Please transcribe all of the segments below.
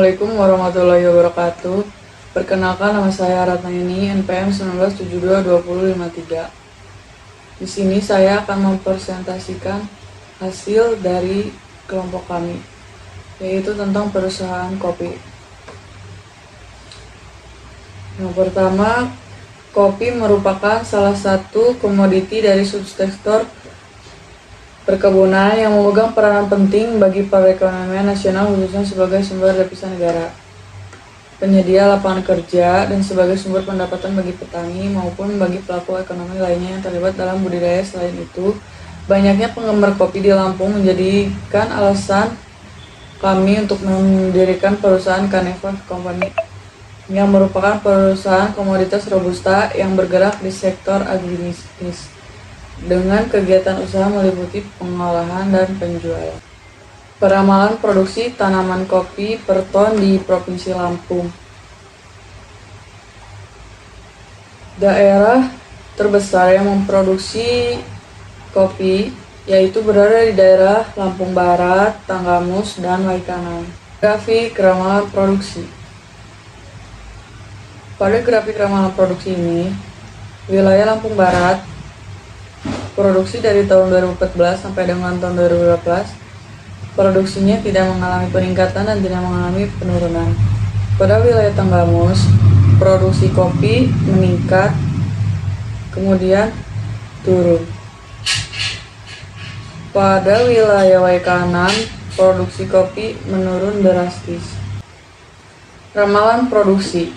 Assalamualaikum warahmatullahi wabarakatuh. Perkenalkan, nama saya Ratnaini, NPM 19722053. Di sini saya akan mempresentasikan hasil dari kelompok kami, yaitu tentang perusahaan kopi. Yang pertama, kopi merupakan salah satu komoditi dari subsektor perkebunan yang memegang peranan penting bagi perekonomian nasional, khususnya sebagai sumber devisa negara, penyedia lapangan kerja, dan sebagai sumber pendapatan bagi petani maupun bagi pelaku ekonomi lainnya yang terlibat dalam budidaya. Selain itu, banyaknya penggemar kopi di Lampung menjadikan alasan kami untuk mendirikan perusahaan Caneva Company, yang merupakan perusahaan komoditas robusta yang bergerak di sektor agribisnis dengan kegiatan usaha meliputi pengolahan dan penjualan. Peramalan produksi tanaman kopi per ton di Provinsi Lampung. Daerah terbesar yang memproduksi kopi yaitu berada di daerah Lampung Barat, Tanggamus, dan Waikanan. Grafik ramalan produksi. Pada grafik ramalan produksi ini, wilayah Lampung Barat produksi dari tahun 2014 sampai dengan tahun 2012, produksinya tidak mengalami peningkatan dan tidak mengalami penurunan. Pada wilayah Tanggamus, produksi kopi meningkat, kemudian turun. Pada wilayah Waikanan, produksi kopi menurun drastis. Ramalan produksi.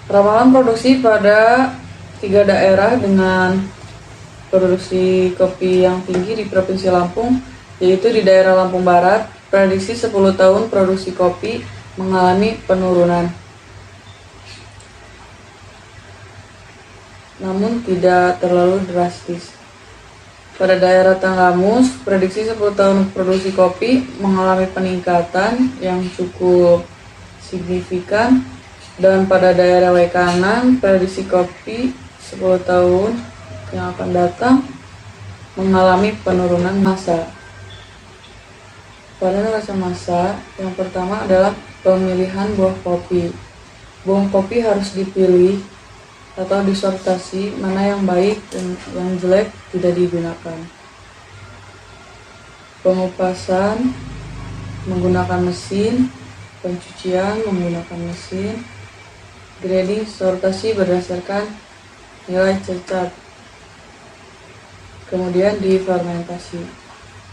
Ramalan produksi pada 3 daerah dengan produksi kopi yang tinggi di Provinsi Lampung, yaitu di daerah Lampung Barat, prediksi 10 tahun produksi kopi mengalami penurunan, namun tidak terlalu drastis. Pada daerah Tanggamus, prediksi 10 tahun produksi kopi mengalami peningkatan yang cukup signifikan, dan pada daerah Waikanan, prediksi kopi 10 tahun yang akan datang mengalami penurunan massa. Pada masa yang pertama adalah pemilihan buah kopi. Buah kopi harus dipilih atau disortasi, mana yang baik dan yang jelek tidak digunakan. Pengupasan menggunakan mesin, pencucian menggunakan mesin, grading sortasi berdasarkan nilai cacat, kemudian difermentasi.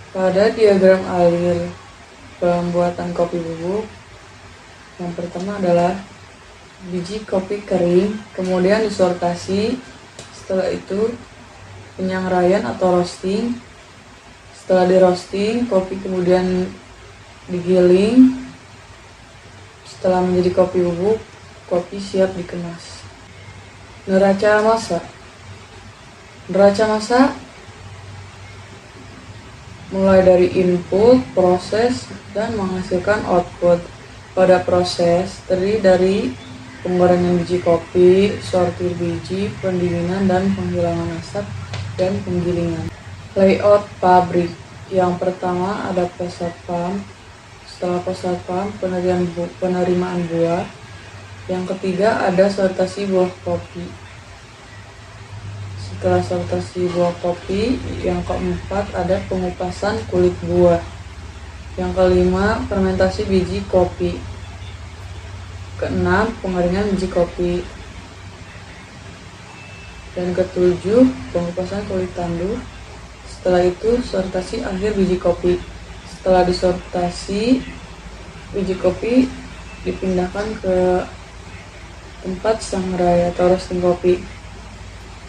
Pada diagram alir pembuatan kopi bubuk, yang pertama adalah biji kopi kering, kemudian disortasi, setelah itu penyangraian atau roasting. Setelah di roasting, kopi kemudian digiling. Setelah menjadi kopi bubuk, kopi siap dikemas. Neraca massa. Neraca massa mulai dari input, proses, dan menghasilkan output. Pada proses terdiri dari penggorengan biji kopi, sortir biji, pendinginan dan penghilangan asap, dan penggilingan. Layout pabrik. Yang pertama ada press pump. Setelah press pump, penerimaan buah. Yang ketiga ada sortasi buah kopi. Setelah sortasi buah kopi, yang keempat ada pengupasan kulit buah. Yang kelima, fermentasi biji kopi. Keenam, pengeringan biji kopi. Dan ketujuh, pengupasan kulit tandur. Setelah itu, sortasi akhir biji kopi. Setelah disortasi, biji kopi dipindahkan ke tempat sangrai atau roasting kopi.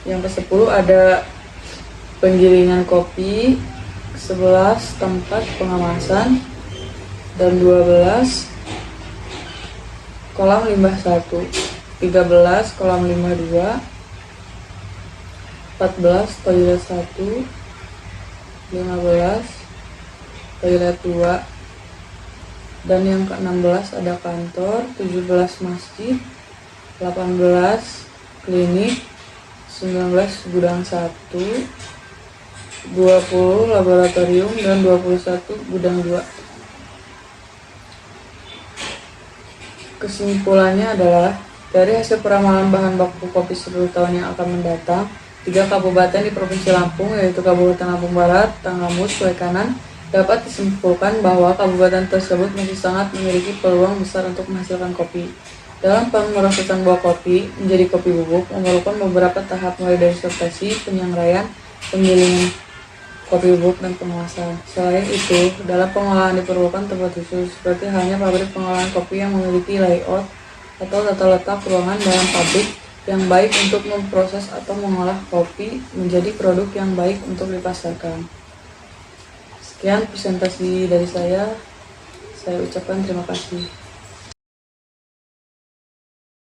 Yang ke-10 ada penggilingan kopi, 11 tempat pengemasan, dan 12 kolam limbah 1, 13 kolam limbah 2, 14 toilet 1, 15 toilet 2, dan yang ke-16 ada kantor, 17 masjid, 18 klinik, 19 gudang 1, 20 laboratorium, dan 21 gudang 2. Kesimpulannya adalah, dari hasil peramalan bahan baku kopi 10 tahun yang akan mendatang, 3 kabupaten di Provinsi Lampung, yaitu Kabupaten Lampung Barat, Tanggamus, Kanan, dapat disimpulkan bahwa kabupaten tersebut masih sangat memiliki peluang besar untuk menghasilkan kopi. Dalam pemrosesan buah kopi menjadi kopi bubuk memerlukan beberapa tahap, mulai dari sortasi, penyangraian, penggilingan kopi bubuk, dan pengemasan. Selain itu, dalam pengolahan diperlukan tempat khusus, seperti halnya pabrik pengolahan kopi yang memiliki layout atau tata letak ruangan dalam pabrik yang baik untuk memproses atau mengolah kopi menjadi produk yang baik untuk dipasarkan. Sekian presentasi dari saya ucapkan terima kasih.